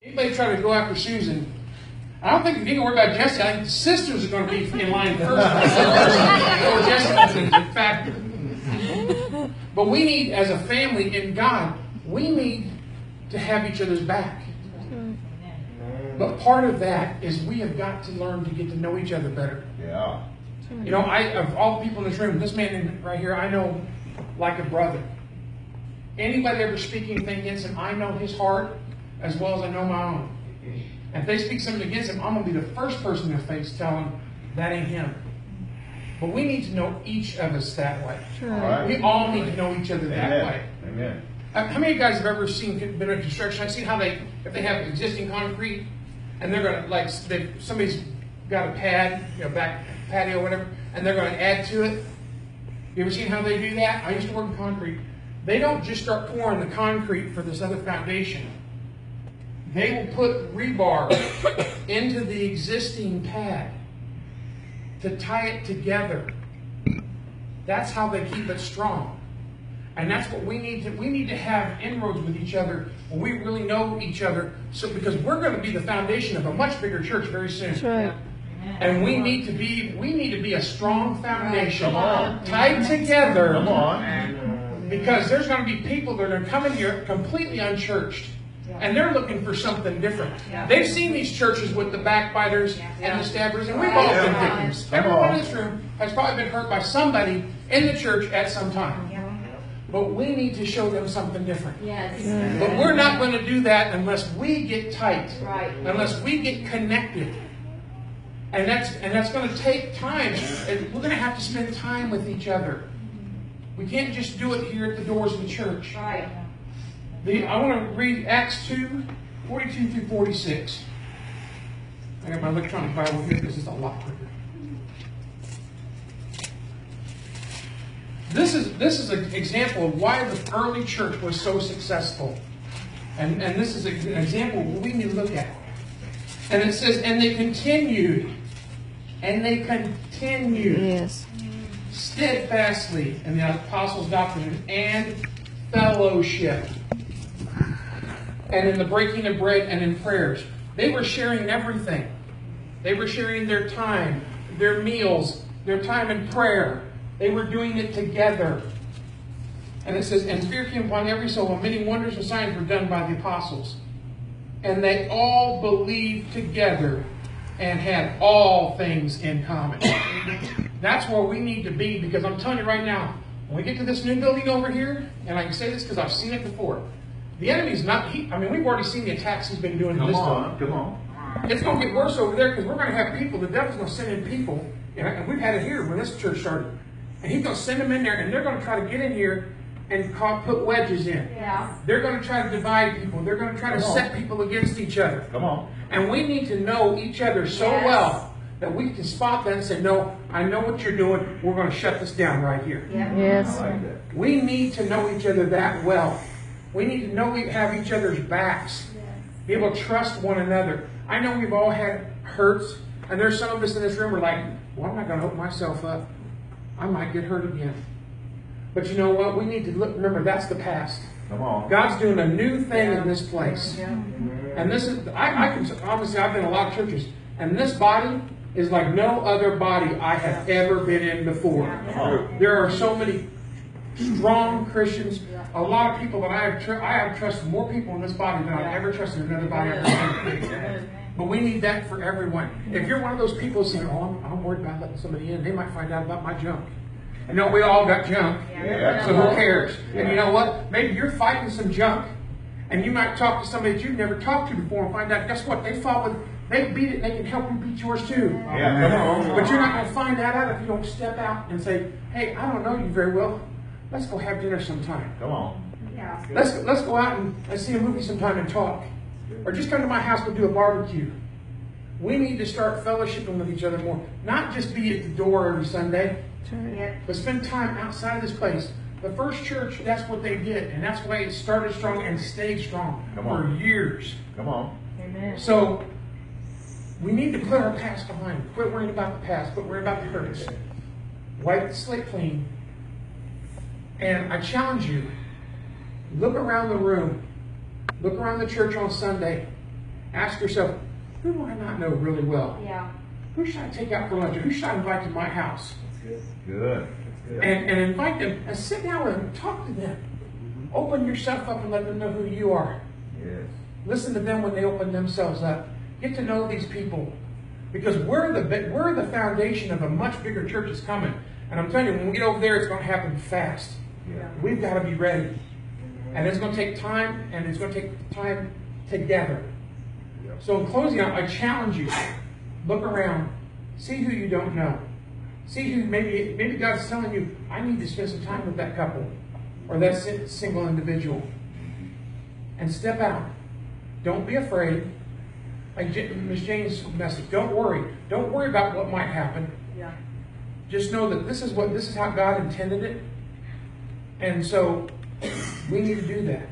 Anybody try to go after Susan, I don't think you need to worry about Jesse. I think the sisters are going to be in line first. Before Jesse is a factor. But we need, as a family in God, we need to have each other's back. But part of that is we have got to learn to get to know each other better. Yeah. You know, of all the people in this room, this man right here, I know like a brother. Anybody ever speak anything against him, I know his heart as well as I know my own. And if they speak something against him, I'm going to be the first person in their face telling them that ain't him. But we need to know each of us that way. Right. We all need to know each other that way. Amen. How many of you guys have ever been in construction? I've seen how if they have existing concrete, and they're going to, somebody's got a pad, back patio or whatever, and they're going to add to it. You ever seen how they do that? I used to work in concrete. They don't just start pouring the concrete for this other foundation. They will put rebar into the existing pad to tie it together. That's how they keep it strong. And that's what we need to have inroads with each other when we really know each other. So because we're going to be the foundation of a much bigger church very soon. That's right. And we need to be a strong foundation, tied together. Come on. Because there's going to be people that are going to come in here completely unchurched. And they're looking for something different. They've seen these churches with the backbiters and the stabbers, and we've all been victims. Everyone in this room has probably been hurt by somebody in the church at some time. But we need to show them something different. Yes. But we're not going to do that unless we get tight. Right. Unless we get connected. And that's going to take time. And we're going to have to spend time with each other. We can't just do it here at the doors of the church. Right. I want to read Acts 2, 42 through 46. I got my electronic Bible here because it's a lot quicker. This is an example of why the early church was so successful. And this is an example we need to look at. And it says, and they continued. Yes. Steadfastly in the apostles' doctrine and fellowship. And in the breaking of bread and in prayers. They were sharing everything. They were sharing their time, their meals, their time in prayer. They were doing it together. And it says, and fear came upon every soul, and many wonders and signs were done by the apostles. And they all believed together and had all things in common. That's where we need to be, because I'm telling you right now, when we get to this new building over here, and I can say this because I've seen it before, the enemy's not, we've already seen the attacks he's been doing to this building. Come on. It's going to get worse over there because we're going to have people, the devil's going to send in people, and we've had it here when this church started. And he's going to send them in there, and they're going to try to get in here and put wedges in. Yeah. They're going to try to divide people. They're going to try to set people against each other. Come on. And we need to know each other so well that we can spot that and say, no, I know what you're doing. We're going to shut this down right here. Yeah. Yes. I like that. We need to know each other that well. We need to know we have each other's backs. Be able to trust one another. I know we've all had hurts. And there's some of us in this room who are like, well, I'm not going to open myself up. I might get hurt again. But you know what? We need to remember that's the past. Come on. God's doing a new thing in this place. And this is, obviously I've been in a lot of churches, and this body is like no other body I have ever been in before. There are so many strong Christians, a lot of people that I have trusted more people in this body than I've ever trusted in another body I've ever been. But we need that for everyone. If you're one of those people saying, oh, I'm worried about letting somebody in, they might find out about my junk. You know, we all got junk, so who cares? And you know what? Maybe you're fighting some junk, and you might talk to somebody that you've never talked to before and find out, guess what? They beat it, and they can help you beat yours too. Yeah, come on. But you're not going to find that out if you don't step out and say, hey, I don't know you very well. Let's go have dinner sometime. Come on. Yeah. Let's go out and see a movie sometime and talk. Or just come to my house and do a barbecue. We need to start fellowshipping with each other more. Not just be at the door every Sunday, but spend time outside of this place. The first church, that's what they did. And that's why it started strong and stayed strong for years. Come on. Amen. So we need to put our past behind. Quit worrying about the past. Quit worrying about the hurts. Wipe the slate clean. And I challenge you, look around the room. Look around the church on Sunday Ask yourself, who do I not know really well? Yeah. Who should I take out for lunch? Or who should I invite to my house? Good. And invite them and sit down with them and talk to them. Open yourself up and let them know who you are. Yes. Listen to them when they open themselves up. Get to know these people. Because we're the foundation of a much bigger church that's coming. And I'm telling you, when we get over there, it's going to happen fast. Yeah. We've got to be ready. And it's going to take time, and it's going to take time together. Yep. So in closing, I challenge you. Look around. See who you don't know. See who maybe God's telling you, I need to spend some time with that couple or that single individual. And step out. Don't be afraid. Like Ms. Jane's message, don't worry. Don't worry about what might happen. Yeah. Just know that this is how God intended it. And so we need to do that.